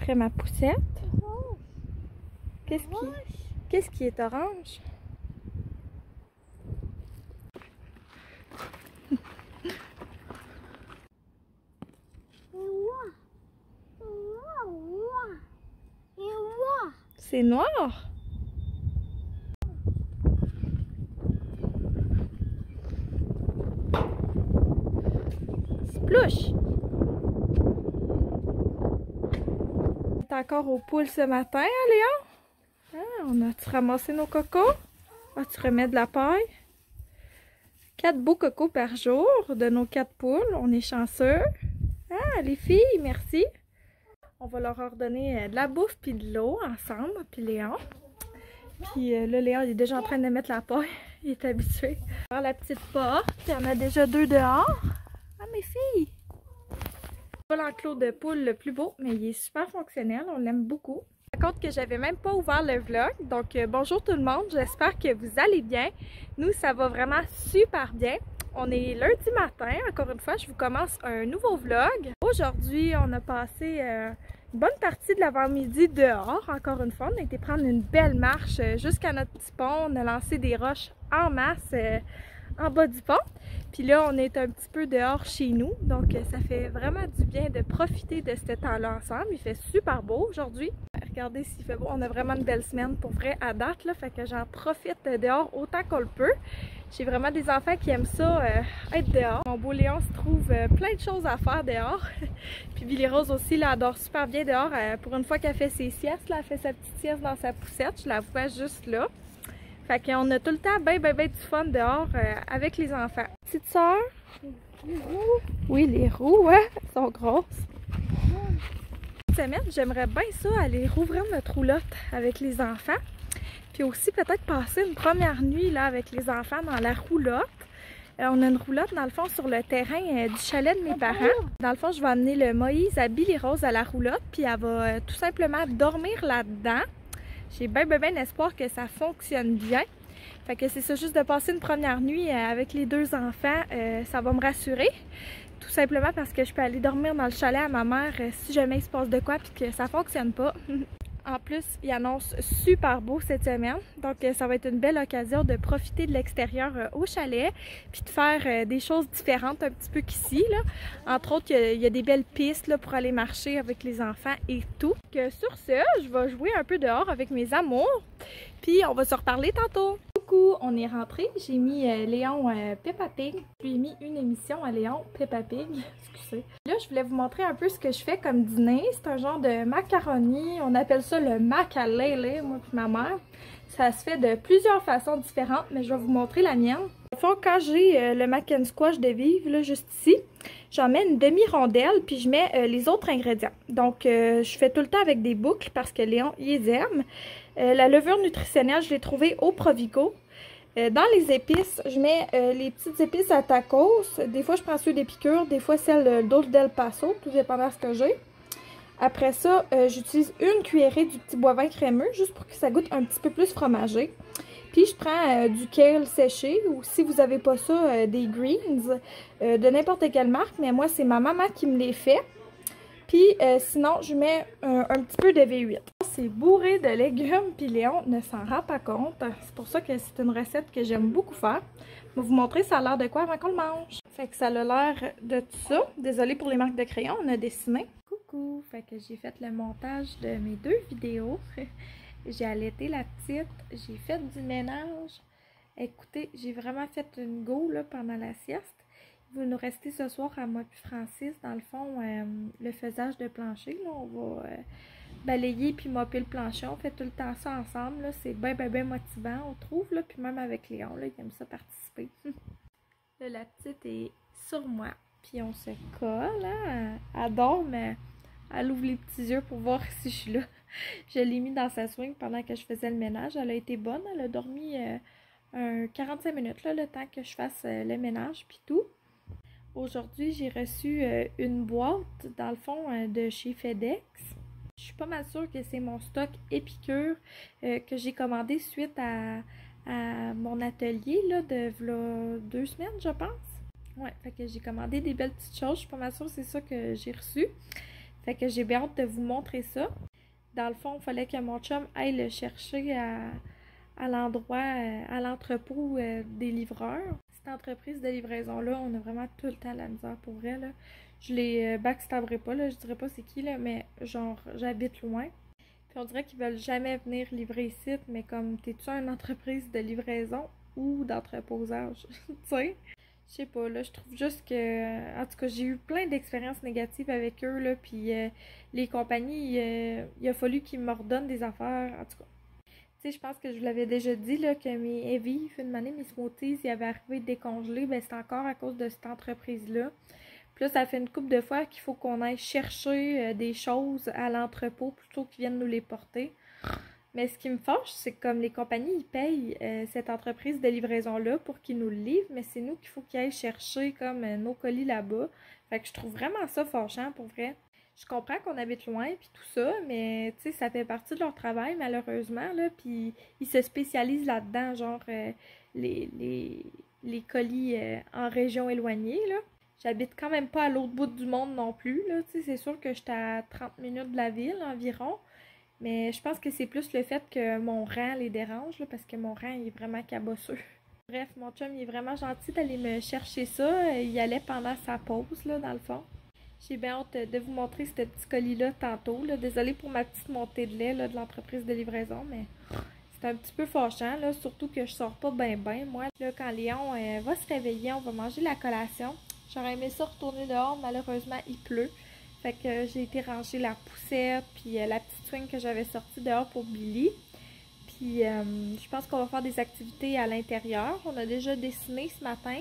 après ma poussette. Qu'est-ce qui est orange? C'est noir. Splouche. On est encore aux poules ce matin, hein, Léon? Ah, on a-tu ramassé nos cocos? As-tu remets de la paille? 4 beaux cocos par jour de nos 4 poules. On est chanceux. Ah, les filles, merci. On va leur ordonner de la bouffe puis de l'eau ensemble, puis Léon. Puis là, Léon, il est déjà en train de mettre la paille. Il est habitué. Par la petite porte, il y en a déjà 2 dehors. Ah, mes filles! C'est pas l'enclos de poule le plus beau, mais il est super fonctionnel. On l'aime beaucoup. Par contre que j'avais même pas ouvert le vlog. Donc, bonjour tout le monde. J'espère que vous allez bien. Nous, ça va vraiment super bien. On est lundi matin. Encore une fois, je vous commence un nouveau vlog. Aujourd'hui, on a passé une bonne partie de l'avant-midi dehors. Encore une fois, on a été prendre une belle marche jusqu'à notre petit pont. On a lancé des roches en masse en bas du pont. Puis là, on est un petit peu dehors chez nous. Donc, ça fait vraiment du bien de profiter de ce temps-là ensemble. Il fait super beau aujourd'hui. Regardez s'il fait beau. On a vraiment une belle semaine pour vrai à date, là. Fait que j'en profite dehors autant qu'on le peut. J'ai vraiment des enfants qui aiment ça, être dehors. Mon beau Léon se trouve plein de choses à faire dehors. Puis Billy Rose aussi, là, adore super bien dehors. Pour une fois qu'elle fait ses siestes, là, elle fait sa petite sieste dans sa poussette. Je la vois juste là. Fait qu'on a tout le temps ben du fun dehors avec les enfants. Petite sœur? Oui, les roues, ouais, elles sont grosses. Cette semaine, j'aimerais bien ça, aller rouvrir notre roulotte avec les enfants. Puis aussi peut-être passer une première nuit là, avec les enfants dans la roulotte. On a une roulotte dans le fond sur le terrain du chalet de mes parents. Dans le fond, je vais amener le Moïse à Billy Rose à la roulotte. Puis elle va tout simplement dormir là-dedans. J'ai ben espoir que ça fonctionne bien. Fait que c'est ça, juste de passer une première nuit avec les 2 enfants, ça va me rassurer. Tout simplement parce que je peux aller dormir dans le chalet à ma mère si jamais il se passe de quoi puis que ça fonctionne pas. En plus, il annonce super beau cette semaine. Donc, ça va être une belle occasion de profiter de l'extérieur au chalet puis de faire des choses différentes un petit peu qu'ici, là. Entre autres, il y a des belles pistes là, pour aller marcher avec les enfants et tout. Que sur ce, je vais jouer un peu dehors avec mes amours. Puis, on va se reparler tantôt. Coucou, on est rentré. J'ai mis Léon Peppa Pig. Je lui ai mis une émission à Léon Peppa Pig. Excusez. Là, je voulais vous montrer un peu ce que je fais comme dîner. C'est un genre de macaroni. On appelle ça le mac à lait, moi et ma mère. Ça se fait de plusieurs façons différentes, mais je vais vous montrer la mienne. Au fond, quand j'ai le mac and squash de Vive, là, juste ici, j'en mets une demi-rondelle, puis je mets les autres ingrédients. Donc, je fais tout le temps avec des boucles parce que Léon, il les aime. La levure nutritionnelle, je l'ai trouvée au Provigo. Dans les épices, je mets les petites épices à tacos. Des fois, je prends ceux des piqûres, des fois celles d'autres d'El Paso, tout dépendant de ce que j'ai. Après ça, j'utilise une cuillerée du petit bois vin crémeux, juste pour que ça goûte un petit peu plus fromagé. Puis, je prends du kale séché, ou si vous n'avez pas ça, des greens, de n'importe quelle marque, mais moi, c'est ma maman qui me les fait. Puis sinon, je mets un petit peu de V8. C'est bourré de légumes, puis Léon ne s'en rend pas compte. C'est pour ça que c'est une recette que j'aime beaucoup faire. Je vais vous montrer ça a l'air de quoi avant qu'on le mange. Fait que ça a l'air de tout ça. Désolée pour les marques de crayon, on a dessiné. Coucou! Fait que j'ai fait le montage de mes 2 vidéos. J'ai allaité la petite, j'ai fait du ménage. Écoutez, j'ai vraiment fait une go là, pendant la sieste. Il va nous rester ce soir à moi et Francis, dans le fond, le faisage de plancher. Là, on va balayer puis mopper le plancher. On fait tout le temps ça ensemble. C'est bien motivant, on trouve. Là, puis même avec Léon, là, il aime ça participer. Là, la petite est sur moi. Puis on se colle. Hein? Elle dort, mais elle ouvre les petits yeux pour voir si je suis là. Je l'ai mis dans sa swing pendant que je faisais le ménage. Elle a été bonne. Elle a dormi 45 minutes, là, le temps que je fasse le ménage puis tout. Aujourd'hui, j'ai reçu une boîte, dans le fond, de chez FedEx. Je suis pas mal sûre que c'est mon stock Épicure que j'ai commandé suite à mon atelier là, de v'là 2 semaines, je pense. Ouais, fait que j'ai commandé des belles petites choses. Je suis pas mal sûre que c'est ça que j'ai reçu. Fait que j'ai bien hâte de vous montrer ça. Dans le fond, il fallait que mon chum aille le chercher à l'endroit, à l'entrepôt des livreurs. Cette entreprise de livraison-là, on a vraiment tout le temps la misère pour vrai, là. Je les backstabberai pas, là, je dirais pas c'est qui, là, mais genre, j'habite loin. Puis on dirait qu'ils veulent jamais venir livrer ici, mais comme, t'es-tu une entreprise de livraison ou d'entreposage? Tu sais? Je sais pas, là, je trouve juste que... En tout cas, j'ai eu plein d'expériences négatives avec eux, là, puis les compagnies, il a fallu qu'ils m'ordonnent des affaires, en tout cas. Tu sais, je pense que je vous l'avais déjà dit, là, que mes Heavy, une année, mes smoothies, ils avaient arrivé décongelés, ben c'est encore à cause de cette entreprise-là. Puis là, ça fait une couple de fois qu'il faut qu'on aille chercher des choses à l'entrepôt plutôt qu'ils viennent nous les porter. Mais ce qui me fâche, c'est que comme les compagnies, ils payent cette entreprise de livraison-là pour qu'ils nous le livrent, mais c'est nous qu'il faut qu'ils aillent chercher comme nos colis là-bas. Fait que je trouve vraiment ça fâchant, pour vrai. Je comprends qu'on habite loin puis tout ça, mais tu sais, ça fait partie de leur travail, malheureusement, là, puis ils se spécialisent là-dedans, genre les colis en région éloignée, là. J'habite quand même pas à l'autre bout du monde non plus, là, tu sais, c'est sûr que j'étais à 30 minutes de la ville environ, mais je pense que c'est plus le fait que mon rang les dérange, là, parce que mon rang, il est vraiment cabosseux. Bref, mon chum, il est vraiment gentil d'aller me chercher ça, il allait pendant sa pause, là, dans le fond. J'ai bien hâte de vous montrer ce petit colis-là tantôt. Là. Désolée pour ma petite montée de lait là, de l'entreprise de livraison, mais c'est un petit peu fâchant, là, surtout que je sors pas ben. Moi, là, quand Léon va se réveiller, on va manger la collation. J'aurais aimé ça retourner dehors, malheureusement, il pleut. Fait que j'ai été ranger la poussette, puis la petite swing que j'avais sortie dehors pour Billy. Puis je pense qu'on va faire des activités à l'intérieur. On a déjà dessiné ce matin,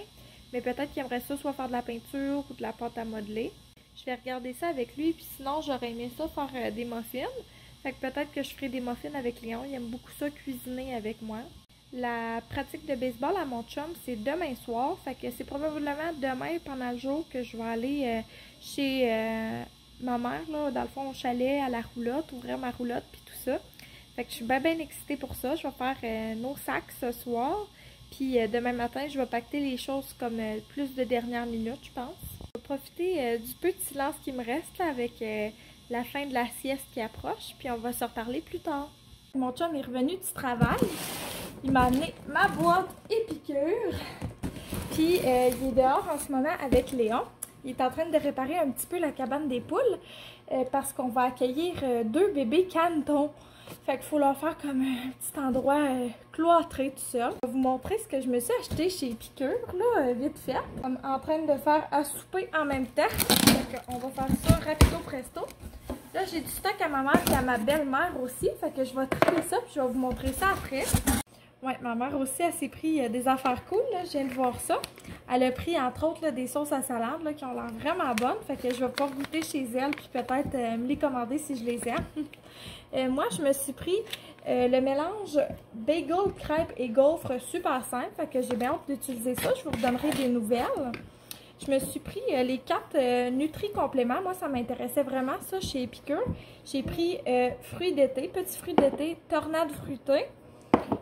mais peut-être qu'il aimerait ça soit faire de la peinture ou de la pâte à modeler. Je vais regarder ça avec lui, puis sinon j'aurais aimé ça faire des muffins. Fait que peut-être que je ferai des muffins avec Léon. Il aime beaucoup ça cuisiner avec moi. La pratique de baseball à mon chum, c'est demain soir. Fait que c'est probablement demain pendant le jour que je vais aller chez ma mère, là, dans le fond au chalet à la roulotte, ouvrir ma roulotte puis tout ça. Fait que je suis bien excitée pour ça. Je vais faire nos sacs ce soir. Puis demain matin, je vais pacter les choses comme plus de dernière minute, je pense. Je vais profiter du peu de silence qui me reste là, avec la fin de la sieste qui approche, puis on va se reparler plus tard. Mon chum est revenu du travail. Il m'a amené ma boîte épicure. Puis il est dehors en ce moment avec Léon. Il est en train de réparer un petit peu la cabane des poules parce qu'on va accueillir 2 bébés canetons. Fait qu'il faut leur faire comme un petit endroit cloîtré tout seul. Je vais vous montrer ce que je me suis acheté chez Épicure, là, vite fait. Comme en train de faire à souper en même temps. Fait qu'on va faire ça rapido presto. Là, j'ai du stock à ma mère et à ma belle-mère aussi. Fait que je vais trier ça puis je vais vous montrer ça après. Ouais, ma mère aussi, elle s'est pris des affaires cool, là. Je viens de voir ça. Elle a pris, entre autres, là, des sauces à salade là, qui ont l'air vraiment bonnes. Fait que je vais pouvoir goûter chez elle puis peut-être me les commander si je les aime. Moi, je me suis pris le mélange bagel, crêpes et gaufres super simple. Fait que j'ai bien hâte d'utiliser ça. Je vous redonnerai des nouvelles. Je me suis pris les 4 Nutri-compléments. Moi, ça m'intéressait vraiment, ça, chez Épicure. J'ai pris fruits d'été, petits fruits d'été, tornade fruitée.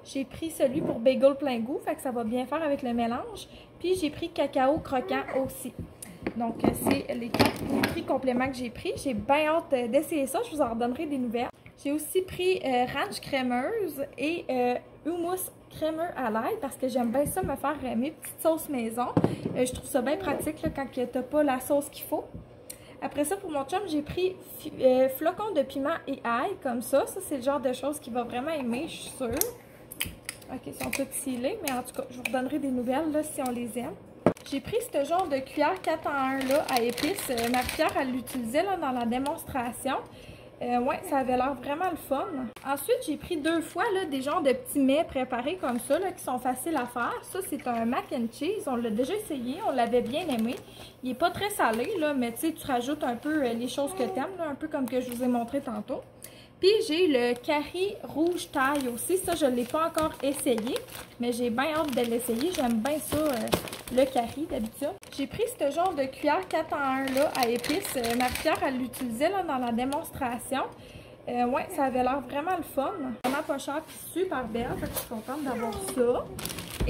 J'ai pris celui pour bagel plein goût, fait que ça va bien faire avec le mélange. Puis j'ai pris cacao croquant aussi. Donc c'est les 4 Nutri-compléments que j'ai pris. J'ai bien hâte d'essayer ça, je vous en redonnerai des nouvelles. J'ai aussi pris ranch crémeuse et hummus crémeux à l'ail parce que j'aime bien ça me faire mes petites sauces maison. Je trouve ça bien pratique là, quand tu n'as pas la sauce qu'il faut. Après ça, pour mon chum, j'ai pris flocons de piment et ail, comme ça. Ça, c'est le genre de choses qu'il va vraiment aimer, je suis sûre. Ok, ils sont tous scellés, mais en tout cas, je vous redonnerai des nouvelles là, si on les aime. J'ai pris ce genre de cuillère 4 en 1 là, à épices. Marie-Pierre, elle l'utilisait dans la démonstration. Ouais, ça avait l'air vraiment le fun. Ensuite, j'ai pris 2 fois là, des genres de petits mets préparés comme ça, là, qui sont faciles à faire. Ça, c'est un mac and cheese. On l'a déjà essayé, on l'avait bien aimé. Il n'est pas très salé, là, mais tu sais, tu rajoutes un peu les choses que tu aimes, un peu comme que je vous ai montré tantôt. Puis j'ai le curry rouge taille aussi. Ça, je ne l'ai pas encore essayé, mais j'ai bien hâte de l'essayer. J'aime bien ça, le curry d'habitude. J'ai pris ce genre de cuillère 4 en 1 là, à épices. Marie-Pierre, elle l'utilisait dans la démonstration. Ouais, ça avait l'air vraiment le fun. Vraiment pas cher puis super belle. Fait que je suis contente d'avoir ça.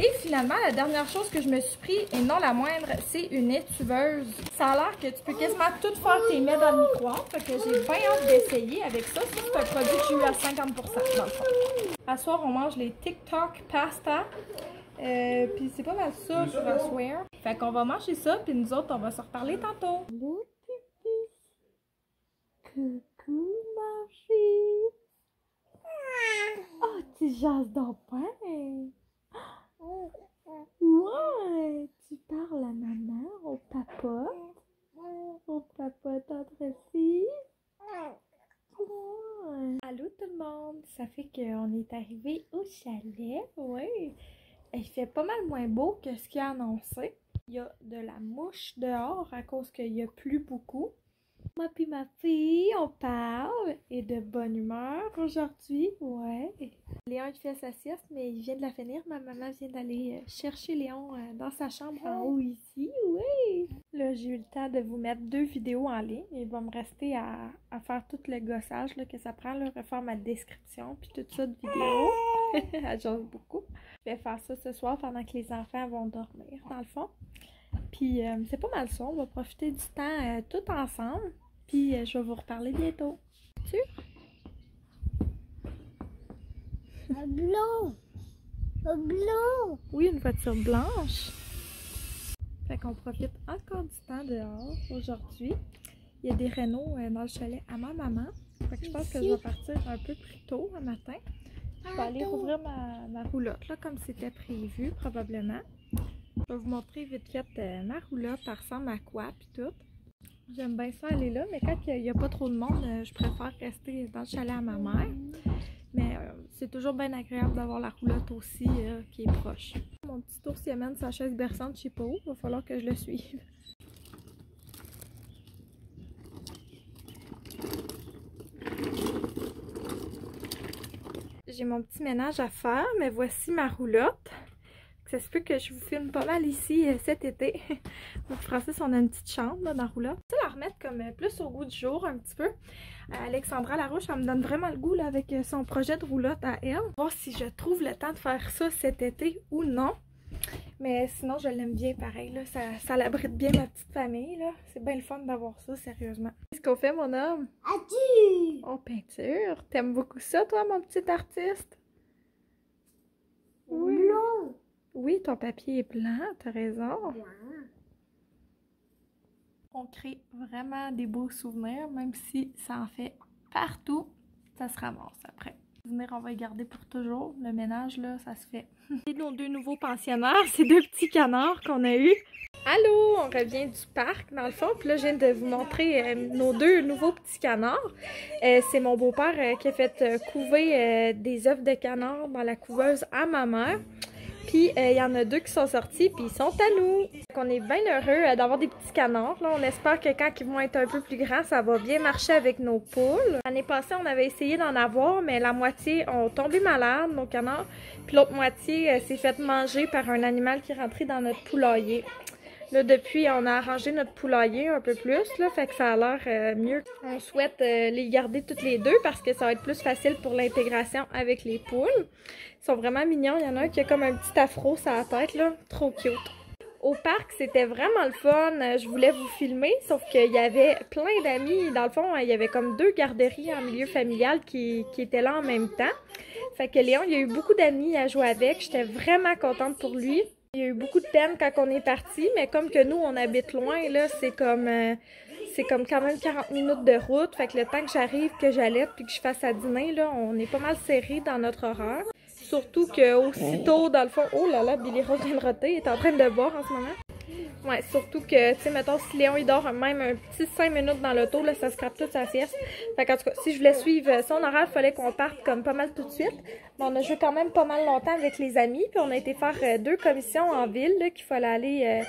Et finalement, la dernière chose que je me suis pris, et non la moindre, c'est une étuveuse. Ça a l'air que tu peux quasiment tout faire tes mets dans le micro-ondes. Fait que j'ai bien hâte d'essayer avec ça. C'est un produit que j'ai eu à 50% dans le fond. À soir, on mange les TikTok pasta. Puis c'est pas mal ça, je vais swear. Fait qu'on va manger ça, puis nous autres, on va se reparler tantôt. Allô, Pupus. Coucou, ma fille. Oh, tu jases donc bien. Ouais, tu parles à maman, au papa. Au papa, tendre fille. Ouais. Allô tout le monde, ça fait qu'on est arrivé au chalet, oui. Il fait pas mal moins beau que ce qu'il a annoncé. Il y a de la mouche dehors à cause qu'il y a plu beaucoup. Moi puis ma fille, on parle et de bonne humeur aujourd'hui, ouais. Léon il fait sa sieste, mais il vient de la finir. Ma maman vient d'aller chercher Léon dans sa chambre en haut ici, oui. Là, j'ai eu le temps de vous mettre 2 vidéos en ligne. Il va me rester à faire tout le gossage là, que ça prend, là, refaire ma description puis tout ça de vidéos. Elle jase beaucoup. Je vais faire ça ce soir pendant que les enfants vont dormir, dans le fond. Puis c'est pas mal ça, on va profiter du temps tout ensemble. Puis je vais vous reparler bientôt. Sûr? Un blanc! Un blanc! Oui, une voiture blanche. Fait qu'on profite encore du temps dehors aujourd'hui. Il y a des rénaux dans le chalet à ma maman. Fait que je pense que je vais partir un peu plus tôt le matin. Je vais aller rouvrir ma roulotte là, comme c'était prévu probablement. Je vais vous montrer vite fait ma roulotte, ça ressemble à quoi puis tout. J'aime bien ça aller là, mais quand il n'y a pas trop de monde, je préfère rester dans le chalet à ma mère. Mais c'est toujours bien agréable d'avoir la roulotte aussi qui est proche. Mon petit ours il amène sa chaise berçante, je sais pas où, il va falloir que je le suive. J'ai mon petit ménage à faire, mais voici ma roulotte. Ça se peut que je vous filme pas mal ici cet été. Pour Francis, on a une petite chambre là, dans la roulotte. Je vais la remettre comme plus au goût du jour un petit peu. Alexandra Larouche, elle me donne vraiment le goût là, avec son projet de roulotte à elle. Voir si je trouve le temps de faire ça cet été ou non. Mais sinon, je l'aime bien pareil. Là. Ça l'abrite bien ma petite famille. C'est bien le fun d'avoir ça, sérieusement. Qu'est-ce qu'on fait, mon homme? As-tu? Oh, peinture. T'aimes beaucoup ça, toi, mon petit artiste? Oui. Blanc. Oui, ton papier est blanc, t'as raison. On crée vraiment des beaux souvenirs, même si ça en fait partout, ça se ramasse après. Les souvenirs, on va les garder pour toujours. Le ménage, là, ça se fait. Et nos 2 nouveaux pensionnaires, ces 2 petits canards qu'on a eus. Allô, on revient du parc, dans le fond. Puis là, je viens de vous montrer nos 2 nouveaux petits canards. C'est mon beau-père qui a fait couver des œufs de canard dans la couveuse à ma mère. Puis il y en a 2 qui sont sortis, puis ils sont à nous. On est bien heureux d'avoir des petits canards. Là. On espère que quand ils vont être un peu plus grands, ça va bien marcher avec nos poules. L'année passée, on avait essayé d'en avoir, mais la moitié ont tombé malades, nos canards. Puis l'autre moitié s'est fait manger par un animal qui est rentré dans notre poulailler. Là, depuis, on a arrangé notre poulailler un peu plus, là, fait que ça a l'air mieux. On souhaite les garder toutes les 2 parce que ça va être plus facile pour l'intégration avec les poules. Ils sont vraiment mignons. Il y en a un qui a comme un petit afro sur la tête, là. Trop cute. Au parc, c'était vraiment le fun. Je voulais vous filmer, sauf qu'il y avait plein d'amis. Dans le fond, il y avait comme 2 garderies en milieu familial qui étaient là en même temps. Fait que Léon, il y a eu beaucoup d'amis à jouer avec. J'étais vraiment contente pour lui. Il y a eu beaucoup de peine quand on est parti, mais comme que nous, on habite loin, là, c'est comme quand même 40 minutes de route. Fait que le temps que j'arrive, que j'allaite puis que je fasse à dîner, là, on est pas mal serré dans notre horaire. Surtout qu'aussitôt, dans le fond, oh là là, Billy Rose vient de roter, il est en train de boire en ce moment. Ouais, surtout que, tu sais, mettons, si Léon, il dort même un petit 5 minutes dans l'auto, là, ça scrape toute sa sieste. Fait qu'en tout cas, si je voulais suivre son horaire, il fallait qu'on parte comme pas mal tout de suite. Mais on a joué quand même pas mal longtemps avec les amis, puis on a été faire 2 commissions en ville, là, qu'il fallait aller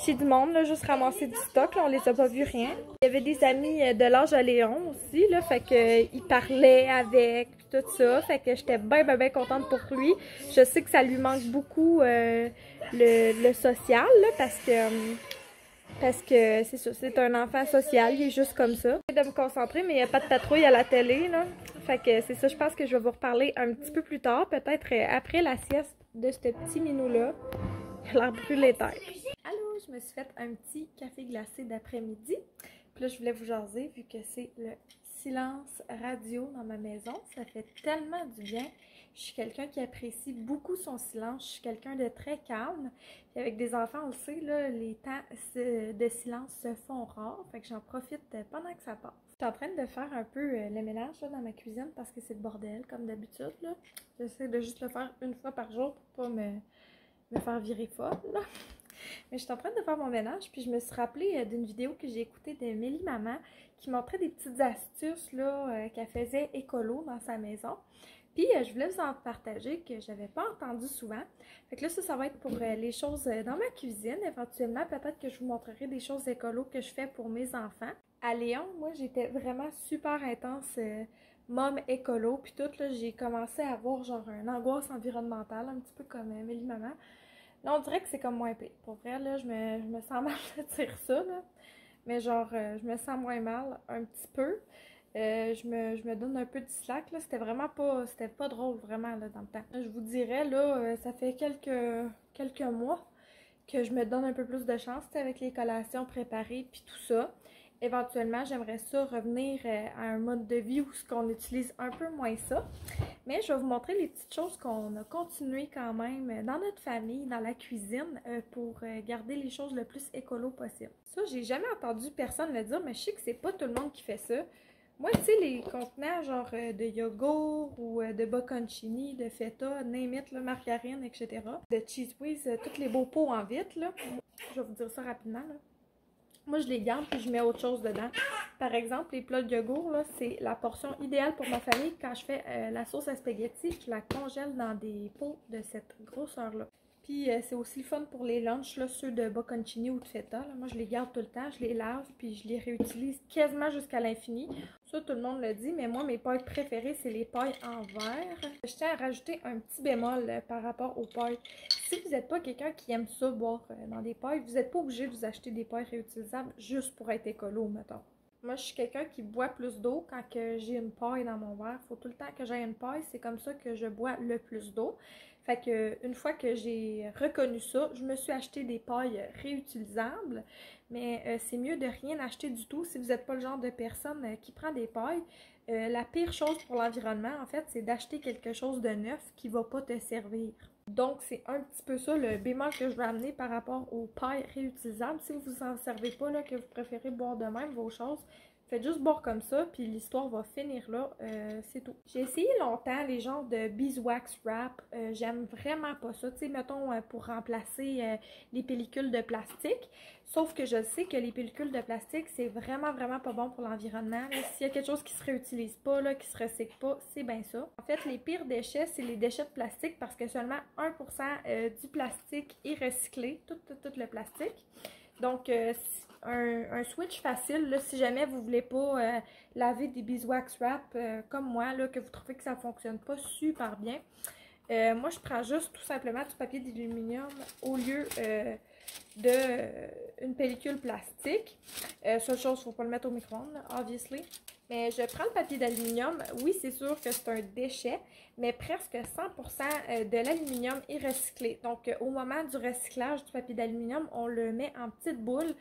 chez du monde, là, juste ramasser du stock, là, on les a pas vus rien. Il y avait des amis de l'âge à Léon aussi, là, fait qu'ils parlaient avec, tout ça, fait que j'étais bien contente pour lui. Je sais que ça lui manque beaucoup le social, là, parce que c'est ça, c'est un enfant social, il est juste comme ça. J'essaie de me concentrer, mais il n'y a pas de patrouille à la télé, là. Fait que c'est ça, je pense que je vais vous reparler un petit peu plus tard, peut-être après la sieste. de ce petit minou-là. Il a l'air brûlé tête. Allô, je me suis fait un petit café glacé d'après-midi. Puis là, je voulais vous jaser vu que c'est le silence radio dans ma maison. Ça fait tellement du bien. Je suis quelqu'un qui apprécie beaucoup son silence. Je suis quelqu'un de très calme. Puis avec des enfants, on le sait, là, les temps de silence se font rares. Fait que j'en profite pendant que ça passe. Je suis en train de faire un peu le ménage là, dans ma cuisine parce que c'est le bordel, comme d'habitude. J'essaie de juste le faire une fois par jour pour pas me faire virer folle. Là. Mais je suis en train de faire mon ménage, puis je me suis rappelée d'une vidéo que j'ai écoutée de Mélie Maman qui montrait des petites astuces là, qu'elle faisait écolo dans sa maison. Puis je voulais vous en partager que j'avais pas entendu souvent. Fait que là, ça va être pour les choses dans ma cuisine. Éventuellement, peut-être que je vous montrerai des choses écolo que je fais pour mes enfants. À Léon, moi, j'étais vraiment super intense mom écolo. Puis tout, là, j'ai commencé à avoir genre une angoisse environnementale, un petit peu comme Mélie Maman. Là, on dirait que c'est comme moins pire. Pour vrai, là, je me sens mal de dire ça, là. Mais genre, je me sens moins mal un petit peu. Je me donne un peu de slack, là. C'était pas drôle, vraiment, là, dans le temps. Je vous dirais, là, ça fait quelques mois que je me donne un peu plus de chance, avec les collations préparées puis tout ça. Éventuellement, j'aimerais ça revenir à un mode de vie où on utilise un peu moins ça. Mais je vais vous montrer les petites choses qu'on a continué quand même dans notre famille, dans la cuisine, pour garder les choses le plus écolo possible. Ça, j'ai jamais entendu personne le dire, mais je sais que c'est pas tout le monde qui fait ça. Moi, tu sais, les contenants genre de yogourt ou de bocconcini, de feta, name it, là, margarine, etc. De cheese whiz, tous les beaux pots en vitre, là. Je vais vous dire ça rapidement, là. Moi, je les garde puis je mets autre chose dedans. Par exemple, les plats de yogourt, là, c'est la portion idéale pour ma famille. Quand je fais la sauce à spaghetti, je la congèle dans des pots de cette grosseur-là. Puis c'est aussi le fun pour les lunchs, là, ceux de bocconcini ou de feta. Là. Moi, je les garde tout le temps, je les lave puis je les réutilise quasiment jusqu'à l'infini. Ça, tout le monde le dit, mais moi, mes pailles préférées, c'est les pailles en verre. Je tiens à rajouter un petit bémol par rapport aux pailles. Si vous n'êtes pas quelqu'un qui aime ça, boire dans des pailles, vous n'êtes pas obligé de vous acheter des pailles réutilisables juste pour être écolo, mettons. Moi, je suis quelqu'un qui boit plus d'eau quand j'ai une paille dans mon verre. Il faut tout le temps que j'aie une paille. C'est comme ça que je bois le plus d'eau. Fait que une fois que j'ai reconnu ça, je me suis acheté des pailles réutilisables. Mais c'est mieux de rien acheter du tout si vous n'êtes pas le genre de personne qui prend des pailles. La pire chose pour l'environnement, en fait, c'est d'acheter quelque chose de neuf qui ne va pas te servir. Donc, c'est un petit peu ça le bémol que je veux amener par rapport aux pailles réutilisables. Si vous ne vous en servez pas, là, que vous préférez boire de même vos choses, faites juste boire comme ça, puis l'histoire va finir là, c'est tout. J'ai essayé longtemps les genres de beeswax wrap, j'aime vraiment pas ça, tu sais, mettons pour remplacer les pellicules de plastique, sauf que je sais que les pellicules de plastique, c'est vraiment pas bon pour l'environnement. S'il y a quelque chose qui se réutilise pas, là, qui se recycle pas, c'est bien ça. En fait, les pires déchets, c'est les déchets de plastique parce que seulement 1% du plastique est recyclé, tout le plastique. Donc, un switch facile, là, si jamais vous voulez pas laver des beeswax wrap comme moi, là, que vous trouvez que ça fonctionne pas super bien. Moi, je prends juste tout simplement du papier d'aluminium au lieu d'une pellicule plastique. Seule chose, il ne faut pas le mettre au micro-ondes, obviously. Mais je prends le papier d'aluminium. Oui, c'est sûr que c'est un déchet, mais presque 100% de l'aluminium est recyclé. Donc, au moment du recyclage du papier d'aluminium, on le met en petites boules,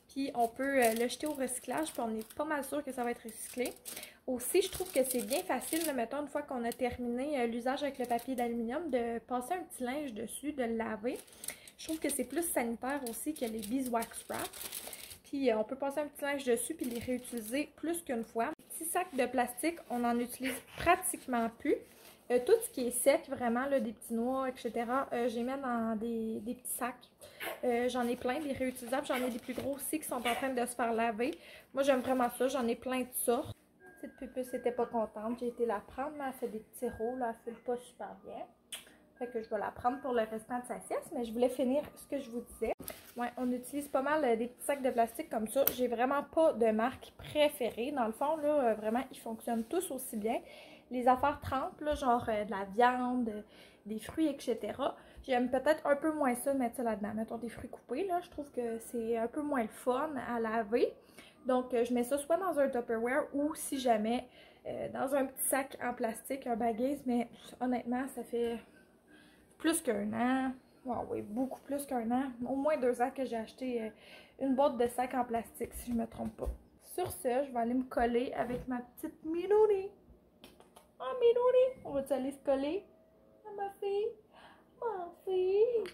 puis on peut le jeter au recyclage, puis on est pas mal sûr que ça va être recyclé. Aussi, je trouve que c'est bien facile, là, mettons, une fois qu'on a terminé l'usage avec le papier d'aluminium, de passer un petit linge dessus, de le laver. Je trouve que c'est plus sanitaire aussi que les beeswax wrap. Puis on peut passer un petit linge dessus puis les réutiliser plus qu'une fois. Les petits sacs de plastique, on n'en utilise pratiquement plus. Tout ce qui est sec, vraiment, là, des petits noix, etc., je les mets dans des petits sacs. J'en ai plein, des réutilisables. J'en ai des plus gros aussi qui sont en train de se faire laver. Moi, j'aime vraiment ça. J'en ai plein de sortes. Cette pupuce n'était pas contente. J'ai été la prendre, mais elle fait des petits rôles. Elle ne file pas super bien. Fait que je vais la prendre pour le restant de sa sieste. Mais je voulais finir ce que je vous disais. Ouais, on utilise pas mal des petits sacs de plastique comme ça. J'ai vraiment pas de marque préférée. Dans le fond, là, vraiment, ils fonctionnent tous aussi bien. Les affaires trempes, là, genre de la viande, des fruits, etc. J'aime peut-être un peu moins ça, mettre ça là-dedans. Mettons des fruits coupés, là. Je trouve que c'est un peu moins le fun à laver. Donc, je mets ça soit dans un Tupperware ou, si jamais, dans un petit sac en plastique, un bagaise. Mais honnêtement, ça fait plus qu'un an. Oh, oui, beaucoup plus qu'un an. Au moins 2 ans que j'ai acheté une boîte de sacs en plastique, si je me trompe pas. Sur ce, je vais aller me coller avec ma petite Milouni. Oh, Milouni! On va-tu aller se coller? Ah, ma fille! Ma fille!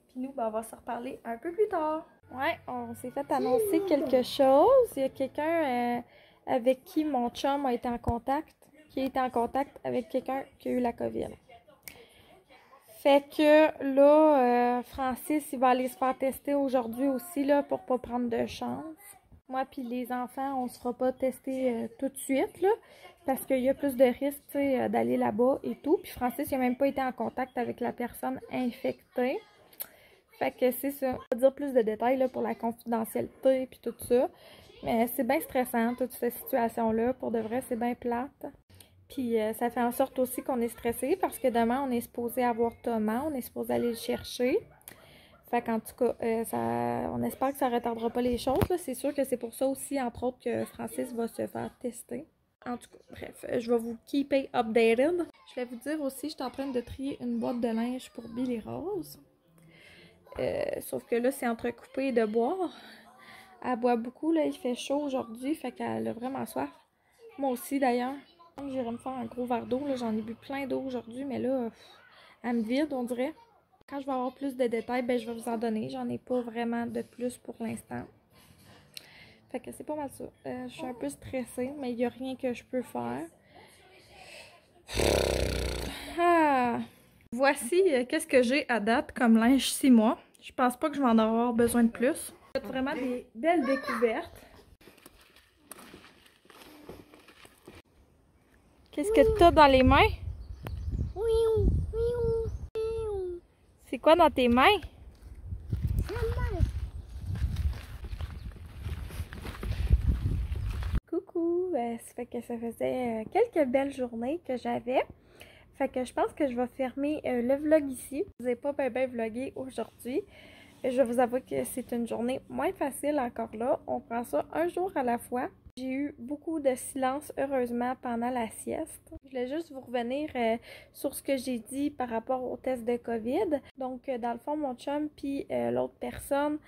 Puis nous, ben, on va se reparler un peu plus tard. Ouais, on s'est fait annoncer quelque chose. Il y a quelqu'un avec qui mon chum a été en contact, qui a été en contact avec quelqu'un qui a eu la COVID. Fait que là, Francis, il va aller se faire tester aujourd'hui aussi là, pour pas prendre de chance. Moi puis les enfants, on se fera pas tester tout de suite là, parce qu'il y a plus de risques d'aller là-bas et tout. Puis Francis, il n'a même pas été en contact avec la personne infectée. Fait que c'est ça. On va dire plus de détails là, pour la confidentialité puis tout ça. Mais c'est bien stressant, toute cette situation-là. Pour de vrai, c'est bien plate. Puis ça fait en sorte aussi qu'on est stressé parce que demain, on est supposé avoir Thomas. On est supposé aller le chercher. Fait qu'en tout cas, on espère que ça ne retardera pas les choses. C'est sûr que c'est pour ça aussi, entre autres, que Francis va se faire tester. En tout cas, bref, je vais vous keeper updated. Je vais vous dire aussi, je suis en train de trier une boîte de linge pour Billy Rose. Sauf que là, c'est entrecoupé de boire. Elle boit beaucoup, là, il fait chaud aujourd'hui, fait qu'elle a vraiment soif. Moi aussi, d'ailleurs. J'irai me faire un gros verre d'eau, j'en ai bu plein d'eau aujourd'hui, mais là, elle me vide, on dirait. Quand je vais avoir plus de détails, ben, je vais vous en donner. J'en ai pas vraiment de plus pour l'instant. Fait que c'est pas mal ça. Je suis un peu stressée, mais il n'y a rien que je peux faire. Ah. Voici qu'est-ce que j'ai à date comme linge 6 mois. Je pense pas que je vais en avoir besoin de plus. C'est vraiment des belles découvertes. Qu'est-ce que tu as dans les mains? C'est quoi dans tes mains? Coucou! Ça fait que ça faisait quelques belles journées que j'avais. Fait que je pense que je vais fermer le vlog ici. Je vous ai pas bien vlogué aujourd'hui. Je vais vous avouer que c'est une journée moins facile encore là. On prend ça un jour à la fois. J'ai eu beaucoup de silence, heureusement, pendant la sieste. Je voulais juste vous revenir sur ce que j'ai dit par rapport au test de COVID. Donc, dans le fond, mon chum puis l'autre personne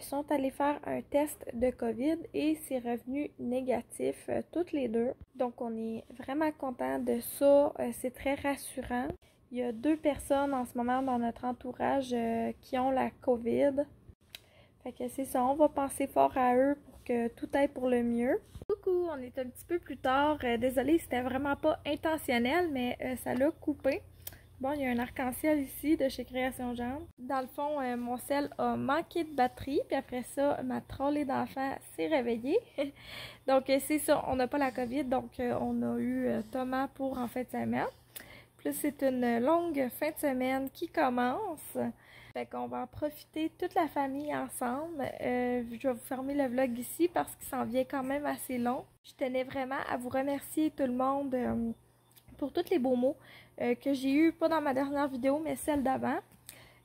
sont allés faire un test de COVID et c'est revenu négatif, toutes les deux. Donc, on est vraiment content de ça. C'est très rassurant. Il y a 2 personnes en ce moment dans notre entourage qui ont la COVID. Fait que c'est ça, on va penser fort à eux pour que tout aille pour le mieux. Coucou, on est un petit peu plus tard. Désolée, c'était vraiment pas intentionnel, mais ça l'a coupé. Bon, il y a un arc-en-ciel ici de chez Création Jeanne. Dans le fond, mon sel a manqué de batterie, puis après ça, ma trolley d'enfant s'est réveillée. Donc c'est ça, on n'a pas la COVID, donc on a eu Thomas pour en fin de semaine. Plus c'est une longue fin de semaine qui commence. Fait qu'on va en profiter toute la famille ensemble. Je vais vous fermer le vlog ici parce qu'il s'en vient quand même assez long. Je tenais vraiment à vous remercier tout le monde pour tous les beaux mots que j'ai eu, pas dans ma dernière vidéo, mais celle d'avant.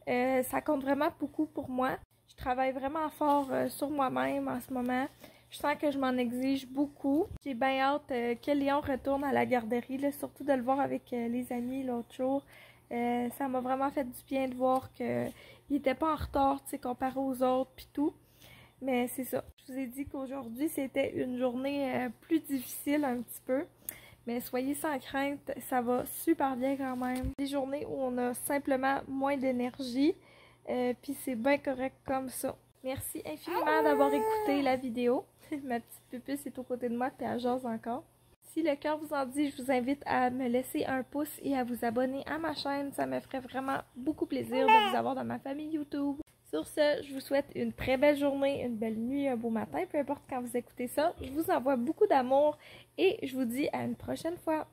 Ça compte vraiment beaucoup pour moi. Je travaille vraiment fort sur moi-même en ce moment. Je sens que je m'en exige beaucoup. J'ai bien hâte que Léon retourne à la garderie, là, surtout de le voir avec les amis l'autre jour. Ça m'a vraiment fait du bien de voir qu'il n'était pas en retard, tu sais, comparé aux autres puis tout. Mais c'est ça. Je vous ai dit qu'aujourd'hui, c'était une journée plus difficile un petit peu. Mais soyez sans crainte, ça va super bien quand même. Des journées où on a simplement moins d'énergie, puis c'est bien correct comme ça. Merci infiniment d'avoir écouté la vidéo. Ma petite pupuce est aux côtés de moi puis elle jase encore. Si le cœur vous en dit, je vous invite à me laisser un pouce et à vous abonner à ma chaîne. Ça me ferait vraiment beaucoup plaisir de vous avoir dans ma famille YouTube. Sur ce, je vous souhaite une très belle journée, une belle nuit, un beau matin, peu importe quand vous écoutez ça. Je vous envoie beaucoup d'amour et je vous dis à une prochaine fois.